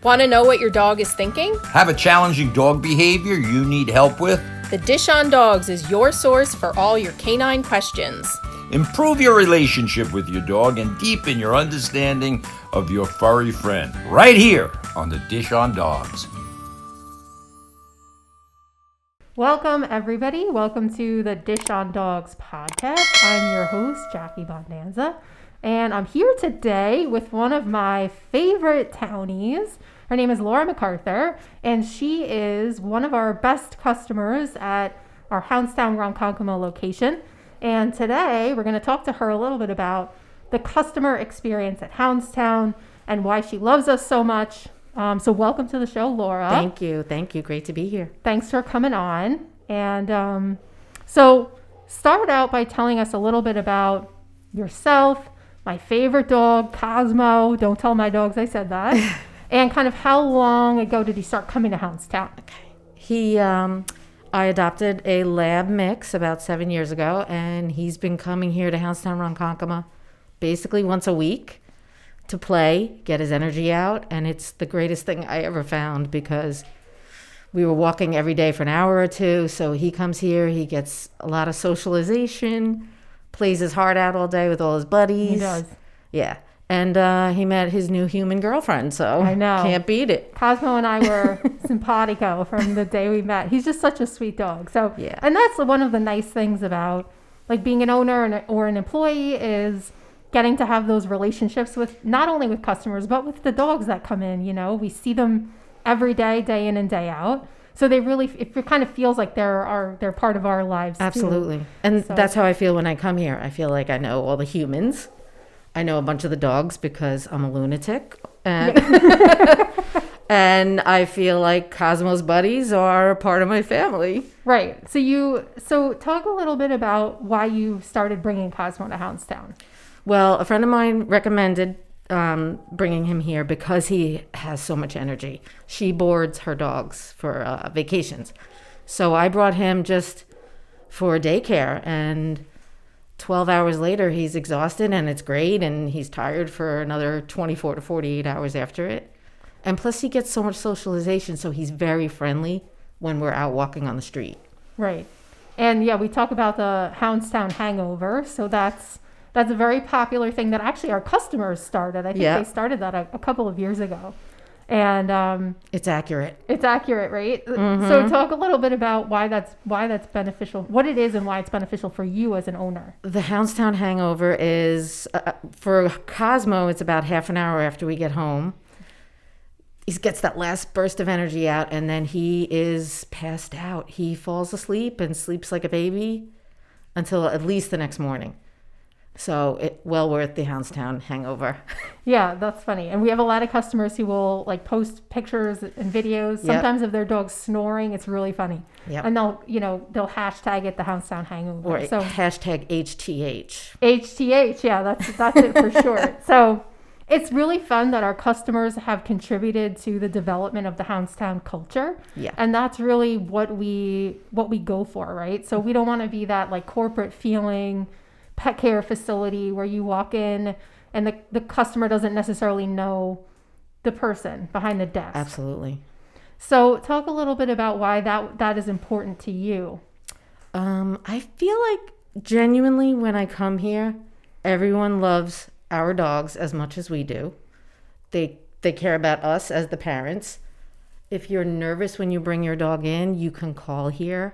Want to know what your dog is thinking? Have a challenging dog behavior you need help with? The Dish on Dogs is your source for all your canine questions. Improve your relationship with your dog and deepen your understanding of your furry friend. Right here on the Dish on Dogs. Welcome, everybody. Welcome to the Dish on Dogs podcast. I'm your host, Jackie Bondanza, and I'm here today with one of my favorite townies. Her name is Laura MacArthur, and she is one of our best customers at our Houndstown Hangover location. And today, we're going to talk to her a little bit about the customer experience at Houndstown and why she loves us so much. So welcome to the show, Laura. Thank you. Great to be here. Thanks for coming on. And so start out by telling us a little bit about yourself, my favorite dog, Cosmo. Don't tell my dogs I said that. And kind of how long ago did he start coming to Houndstown? Okay. I adopted a lab mix about 7 years ago, and he's been coming here to Houndstown Hangover basically once a week to play, get his energy out, and it's the greatest thing I ever found because we were walking every day for an hour or two, so he comes here, he gets a lot of socialization, plays his heart out all day with all his buddies. He does. Yeah. And he met his new human girlfriend, so I know. Can't beat it. Cosmo and I were simpatico from the day we met. He's just such a sweet dog. So, yeah. And that's one of the nice things about like being an owner or an employee is getting to have those relationships with not only with customers, but with the dogs that come in. You know, we see them every day, day in and day out. So they really, it kind of feels like they're part of our lives. Absolutely. Too. And so. That's how I feel when I come here. I feel like I know all the humans. I know a bunch of the dogs because I'm a lunatic. And, and I feel like Cosmo's buddies are a part of my family. Right. So talk a little bit about why you started bringing Cosmo to Houndstown. Well, a friend of mine recommended bringing him here because he has so much energy. She boards her dogs for vacations. So I brought him just for daycare, and 12 hours later, he's exhausted and it's great, and he's tired for another 24 to 48 hours after it. And plus, he gets so much socialization, so he's very friendly when we're out walking on the street. Right. And yeah, we talk about the Houndstown Hangover, so that's a very popular thing that actually our customers started. I think they started that a couple of years ago. And it's accurate. It's accurate, right? Mm-hmm. So talk a little bit about why that's beneficial, what it is and why it's beneficial for you as an owner. The Houndstown Hangover is, for Cosmo, it's about half an hour after we get home. He gets that last burst of energy out, and then he is passed out. He falls asleep and sleeps like a baby until at least the next morning. So well worth the Houndstown Hangover. Yeah, that's funny. And we have a lot of customers who will like post pictures and videos. Sometimes of their dogs snoring. It's really funny. Yep. And they'll hashtag it the Houndstown Hangover. Or hashtag HTH. HTH, yeah, that's it for short. So it's really fun that our customers have contributed to the development of the Houndstown culture. Yeah. And that's really what we go for, right? So we don't want to be that like corporate feeling pet care facility where you walk in and the customer doesn't necessarily know the person behind the desk. Absolutely. So talk a little bit about why that is important to you. I feel like genuinely when I come here, everyone loves our dogs as much as we do. They care about us as the parents. If you're nervous when you bring your dog in, you can call here.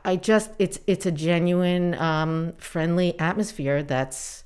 It's a genuine, friendly atmosphere that's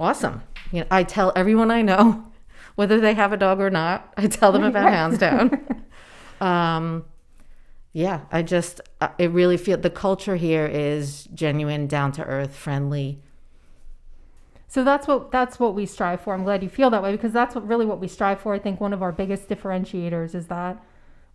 awesome. You know, I tell everyone I know, whether they have a dog or not, I tell them about Houndstown. I really feel the culture here is genuine, down to earth, friendly. So that's what we strive for. I'm glad you feel that way because that's what we strive for. I think one of our biggest differentiators is that.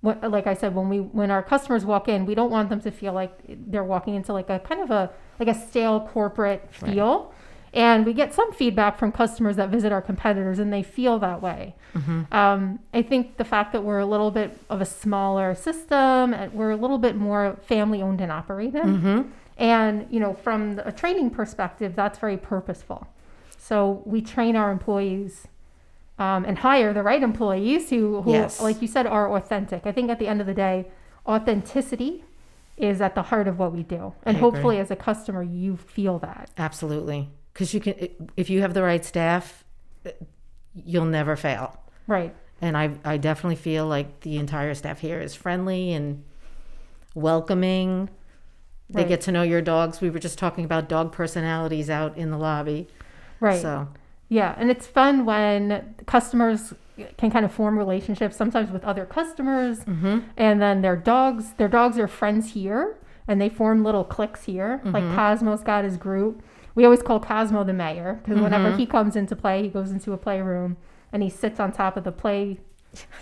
Like I said, when our customers walk in, we don't want them to feel like they're walking into like a kind of a stale corporate feel. Right. And we get some feedback from customers that visit our competitors, and they feel that way. Mm-hmm. I think the fact that we're a little bit of a smaller system, and we're a little bit more family owned and operated, mm-hmm. and from a training perspective, that's very purposeful. So we train our employees and hire the right employees who Yes. like you said, are authentic. I think at the end of the day, authenticity is at the heart of what we do. And I hopefully agree. as a customer, you feel that. Absolutely. Because if you have the right staff, you'll never fail. Right. And I definitely feel like the entire staff here is friendly and welcoming. They Right. get to know your dogs. We were just talking about dog personalities out in the lobby. Right. So, Yeah. And it's fun when customers can kind of form relationships sometimes with other customers, and then their dogs are friends here, and they form little cliques here. Like Cosmo's got his group. We always call Cosmo the mayor, because whenever he comes into play, he goes into a playroom and he sits on top of the play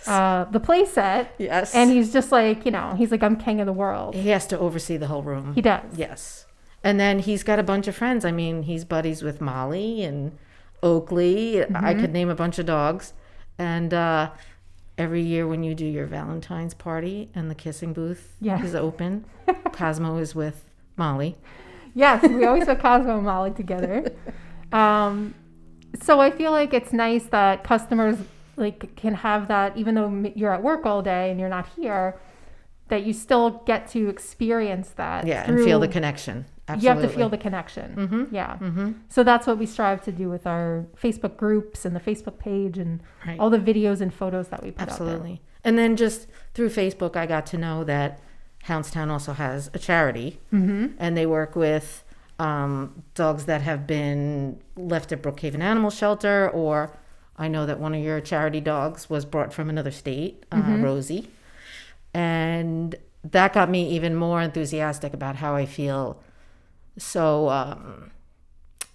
set. yes. And he's just like, he's like, I'm king of the world. he has to oversee the whole room. He does. Yes. And then he's got a bunch of friends. I mean, he's buddies with Molly and Oakley. I could name a bunch of dogs. And every year when you do your Valentine's party and the kissing booth Yeah. is open, Cosmo is with Molly. Yes, we always put Cosmo and Molly together. So I feel like it's nice that customers like can have that, even though you're at work all day and you're not here, that you still get to experience that. Yeah, and feel the connection. Absolutely. You have to feel the connection. Yeah. So that's what we strive to do with our Facebook groups and the Facebook page and Right. all the videos and photos that we put out there. Absolutely. And then just through Facebook, I got to know that Houndstown also has a charity, and they work with dogs that have been left at Brookhaven Animal Shelter, or I know that one of your charity dogs was brought from another state, Rosie. And that got me even more enthusiastic about how I feel. So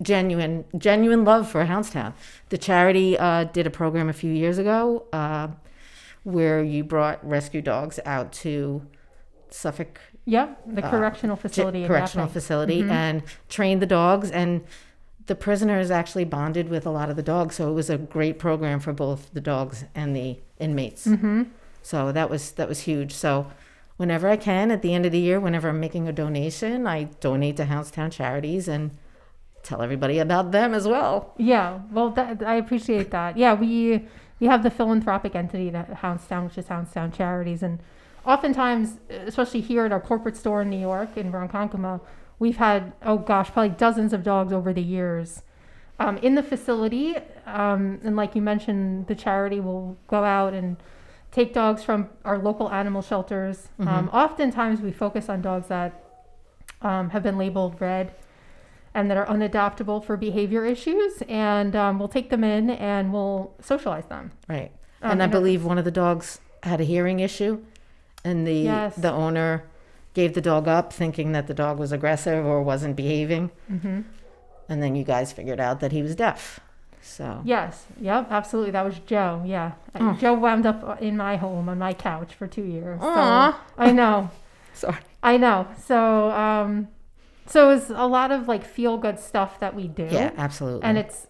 genuine love for Houndstown. The charity did a program a few years ago where you brought rescue dogs out to Suffolk Yep, the correctional facility. in correctional Yapping. facility and trained the dogs, and the prisoners actually bonded with a lot of the dogs, so it was a great program for both the dogs and the inmates. So that was huge. So whenever I can, at the end of the year, whenever I'm making a donation, I donate to Houndstown Charities and tell everybody about them as well. Yeah, well, I appreciate that. Yeah, we have the philanthropic entity, that Houndstown, which is Houndstown Charities, and oftentimes, especially here at our corporate store in New York, in Ronkonkoma, we've had, probably dozens of dogs over the years in the facility. And like you mentioned, the charity will go out and take dogs from our local animal shelters. Oftentimes, we focus on dogs that have been labeled red and that are unadoptable for behavior issues. And we'll take them in and we'll socialize them. Right. And I believe one of the dogs had a hearing issue, and Yes. the owner gave the dog up thinking that the dog was aggressive or wasn't behaving. And then you guys figured out that he was deaf. So Yes. Yep. Absolutely. That was Joe. Yeah. Joe wound up in my home on my couch for 2 years. Aw. So I know. sorry. I know. So, so it's a lot of like feel good stuff that we do. Yeah, absolutely. And it's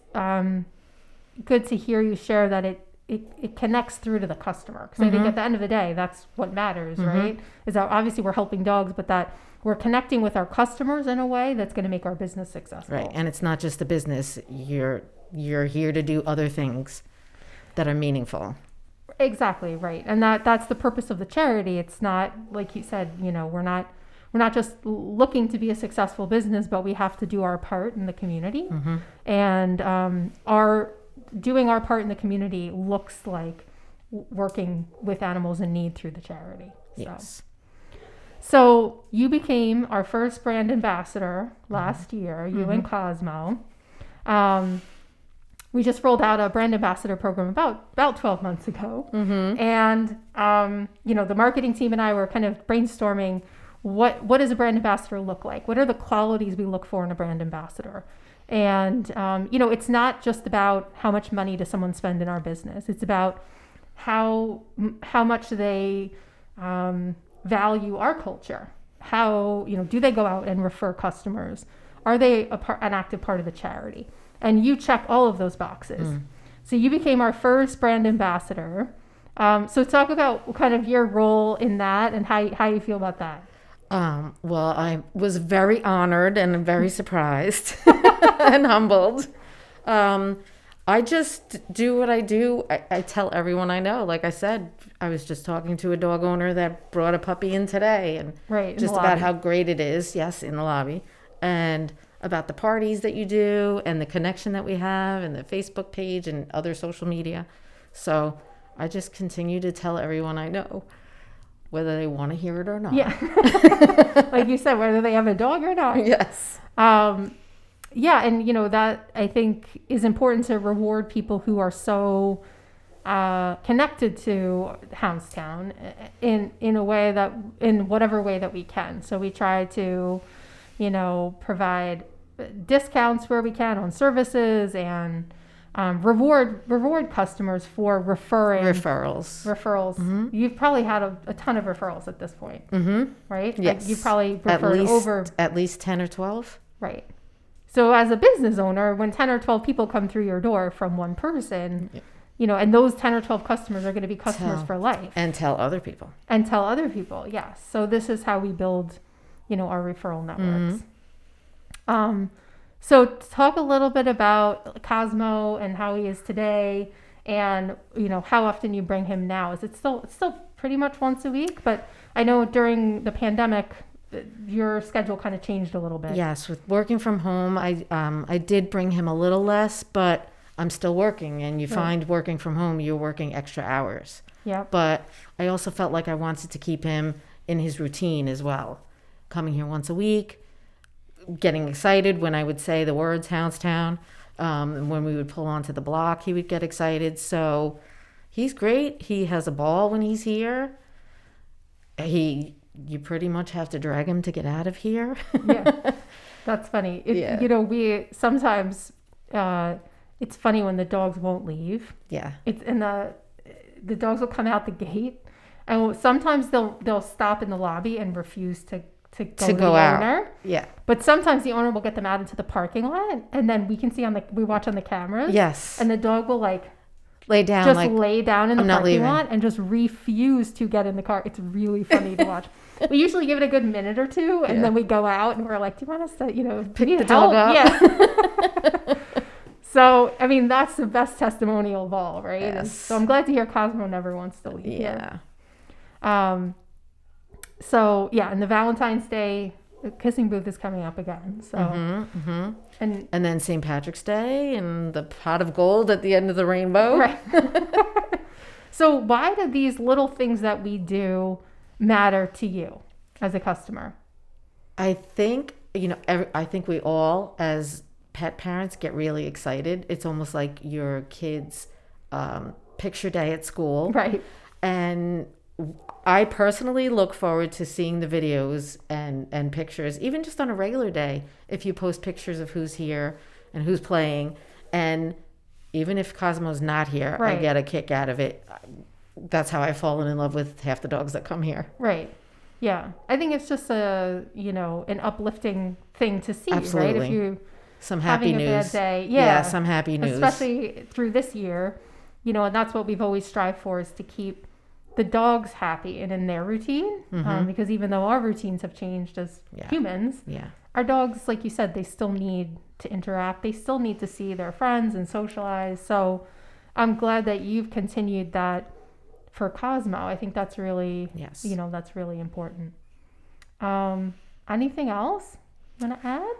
good to hear you share that it connects through to the customer. Because I think at the end of the day, that's what matters, right? Is that obviously we're helping dogs, but that we're connecting with our customers in a way that's going to make our business successful. Right. And it's not just the business. You're here to do other things that are meaningful. Exactly, right. And that's the purpose of the charity. It's not, like you said, we're not just looking to be a successful business, but we have to do our part in the community. And doing our part in the community looks like working with animals in need through the charity. Yes. So you became our first brand ambassador last year, you and Cosmo. We just rolled out a brand ambassador program about 12 months ago. And, the marketing team and I were kind of brainstorming what does a brand ambassador look like? What are the qualities we look for in a brand ambassador? And, it's not just about how much money does someone spend in our business. It's about how much they value our culture. How, do they go out and refer customers? Are they an active part of the charity? And you check all of those boxes. So you became our first brand ambassador. So talk about kind of your role in that and how you feel about that. Well, I was very honored and very surprised and humbled. I just do what I do. I tell everyone I know. Like I said, I was just talking to a dog owner that brought a puppy in today, and Right, in just the about lobby. how great it is. Yes, in the lobby, and about the parties that you do, and the connection that we have, and the Facebook page, and other social media. So I just continue to tell everyone I know, whether they want to hear it or not. Yeah. Like you said, whether they have a dog or not. Yes. Yeah, and that I think is important to reward people who are so connected to Houndstown in a way that, in whatever way that we can. So we try to, provide discounts where we can on services, and reward customers for referrals. Mm-hmm. You've probably had a ton of referrals at this point, right? Yes. Like you probably referred at least 10 or 12. right. So as a business owner, when 10 or 12 people come through your door from one person, and those 10 or 12 customers are going to be customers for life. And tell other people. Yes. So this is how we build, our referral networks. So talk a little bit about Cosmo and how he is today, and, how often you bring him now. It's still pretty much once a week, but I know during the pandemic, your schedule kind of changed a little bit. Yes, with working from home, I did bring him a little less, but I'm still working, and you find working from home, you're working extra hours. Yeah. But I also felt like I wanted to keep him in his routine as well. Coming here once a week, getting excited when I would say the words Houndstown, and when we would pull onto the block, he would get excited. So he's great. He has a ball when he's here. You pretty much have to drag him to get out of here. Yeah, that's funny. We sometimes, it's funny when the dogs won't leave. Yeah. And the dogs will come out the gate, and sometimes they'll stop in the lobby and refuse to go to the out. owner. Yeah. But sometimes the owner will get them out into the parking lot, and then we can see we watch on the cameras. Yes. And the dog will lay down, just lay down in the parking leaving. lot and just refuse to get in the car. It's really funny to watch. We usually give it a good minute or two, and then we go out and we're like, do you want us to, pick need the help? dog up? Yeah. So, I mean, that's the best testimonial of all, right? Yes. And so I'm glad to hear Cosmo never wants to leave here. So, yeah, and the Valentine's Day kissing booth is coming up again. So, And then St. Patrick's Day and the pot of gold at the end of the rainbow. Right. So why do these little things that we do matter to you as a customer? I think, I think we all, as pet parents, get really excited. It's almost like your kid's picture day at school. Right. And I personally look forward to seeing the videos and pictures, even just on a regular day, if you post pictures of who's here and who's playing. And even if Cosmo's not here, I get a kick out of it. That's how I've fallen in love with half the dogs that come here. Right. Yeah. I think it's just an uplifting thing to see, Absolutely. right? If you some happy having news. a bad day. Yeah, some happy news. Especially through this year, and that's what we've always strived for, is to keep the dogs happy and in their routine. Because even though our routines have changed as humans, our dogs, like you said, they still need to interact. They still need to see their friends and socialize. So I'm glad that you've continued that for Cosmo. I think that's really, that's really important. Anything else you want to add?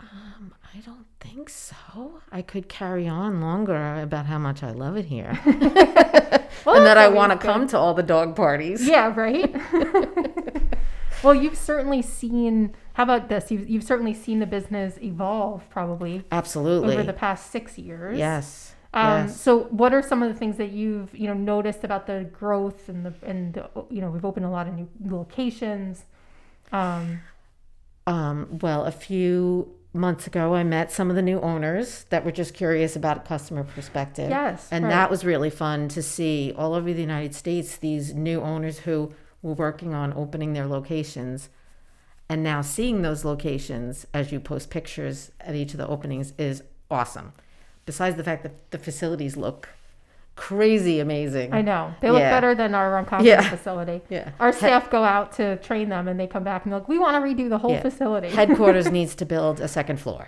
I don't think so. I could carry on longer about how much I love it here. Well, and that I want to come to all the dog parties. Yeah, right? Well, you've certainly seen, how about this? You've certainly seen the business evolve probably. Absolutely. Over the past 6 years. Yes. So what are some of the things that you've, noticed about the growth and we've opened a lot of new locations. Well, a few months ago, I met some of the new owners that were just curious about a customer perspective. Yes. And that was really fun to see all over the United States, these new owners who were working on opening their locations. And now seeing those locations as you post pictures at each of the openings is awesome. Besides the fact that the facilities look crazy amazing. I know. They look better than our Wisconsin facility. Yeah. Our staff go out to train them and they come back and they're like, we want to redo the whole facility. Headquarters needs to build a second floor.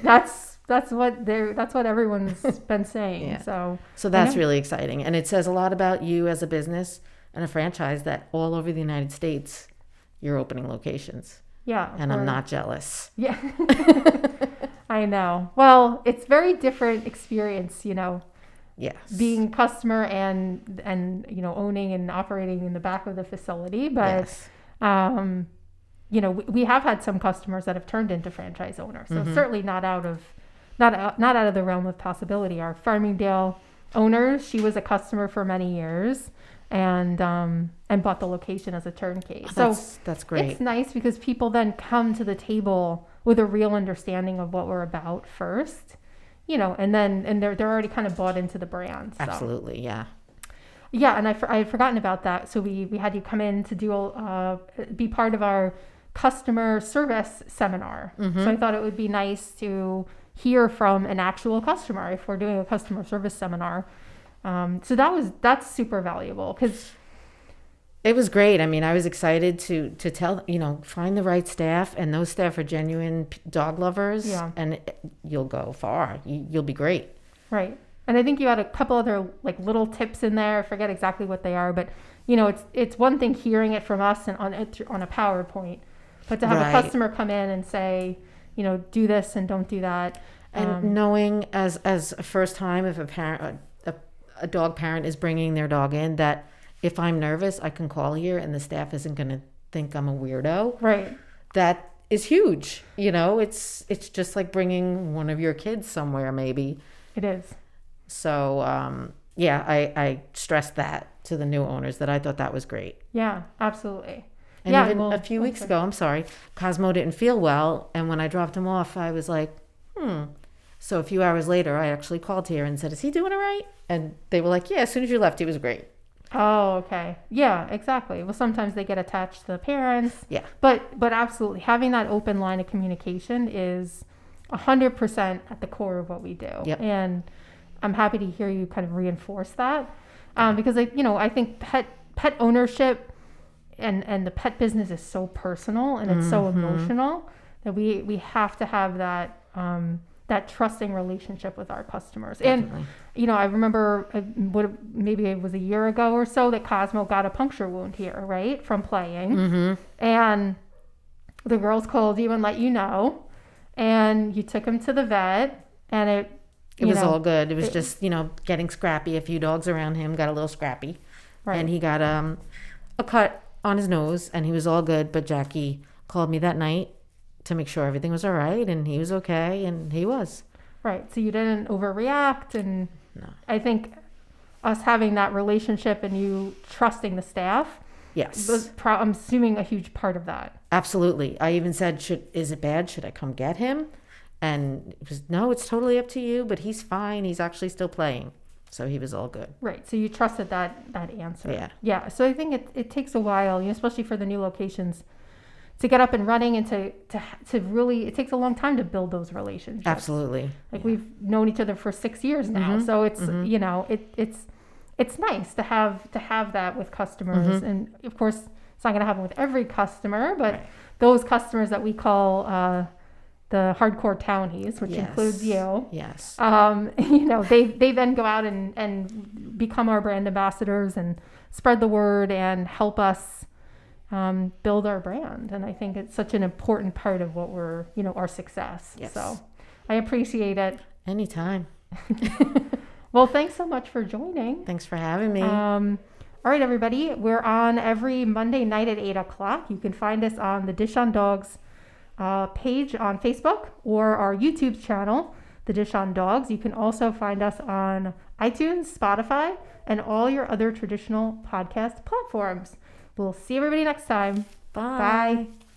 That's that's what everyone's been saying. Yeah. So that's really exciting. And it says a lot about you as a business and a franchise that all over the United States, you're opening locations. Yeah. And I'm not jealous. Yeah. I know. Well, it's very different experience, Yes. being customer and owning and operating in the back of the facility. But, Yes. we have had some customers that have turned into franchise owners. So certainly not out of the realm of possibility. Our Farmingdale owner, she was a customer for many years and bought the location as a turnkey. So that's great. It's nice because people then come to the table with a real understanding of what we're about first, and they're already kind of bought into the brand. So. Absolutely, yeah. Yeah, and I had forgotten about that. So we had you come in to do be part of our customer service seminar. So I thought it would be nice to hear from an actual customer if we're doing a customer service seminar. So that's super valuable because it was great. I mean, I was excited to tell, find the right staff, and those staff are genuine dog lovers, and you'll go far. You'll be great. Right. And I think you had a couple other like little tips in there. I forget exactly what they are, but it's one thing hearing it from us and on a PowerPoint, but to have a customer come in and say, do this and don't do that. And knowing as a first time, if a parent, a dog parent is bringing their dog in, that if I'm nervous, I can call here and the staff isn't going to think I'm a weirdo. Right. That is huge. It's just like bringing one of your kids somewhere, maybe. It is. So, I stressed that to the new owners, that I thought that was great. Yeah, absolutely. And even a few weeks ago, Cosmo didn't feel well. And when I dropped him off, I was like, So a few hours later, I actually called here and said, is he doing all right? And they were like, yeah, as soon as you left, he was great. Oh, okay. Yeah, exactly. Well, sometimes they get attached to the parents. Yeah. But absolutely, having that open line of communication is 100% at the core of what we do. Yep. And I'm happy to hear you kind of reinforce that because I think pet ownership and the pet business is so personal and it's so emotional that we have to have that that trusting relationship with our customers. Definitely. And I remember maybe it was a year ago or so that Cosmo got a puncture wound here, right, from playing, and the girls called you and let you know, and you took him to the vet, and it was all good. It was just, getting scrappy. A few dogs around him got a little scrappy. Right. And he got a cut on his nose, and he was all good. But Jackie called me that night to make sure everything was all right, and he was okay, and he was. Right. So you didn't overreact, and no. I think us having that relationship and you trusting the staff was, I'm assuming, a huge part of that. Absolutely. I even said, is it bad? Should I come get him? And it was, no, it's totally up to you, but he's fine. He's actually still playing. So he was all good. Right. So you trusted that answer. Yeah. Yeah. So I think it takes a while, especially for the new locations, to get up and running and to really, it takes a long time to build those relationships. Absolutely. Like we've known each other for 6 years now. So it's, it's nice to have that with customers. And of course, it's not going to happen with every customer, but those customers that we call, the hardcore townies, which includes you. Yes. They then go out and become our brand ambassadors and spread the word and help us build our brand. And I think it's such an important part of what we're, our success. Yes. So I appreciate it. Anytime. Well, thanks so much for joining. Thanks for having me. All right, everybody. We're on every Monday night at 8:00. You can find us on the Dish on Dogs page on Facebook or our YouTube channel, The Dish on Dogs. You can also find us on iTunes, Spotify, and all your other traditional podcast platforms. We'll see everybody next time. Bye. Bye.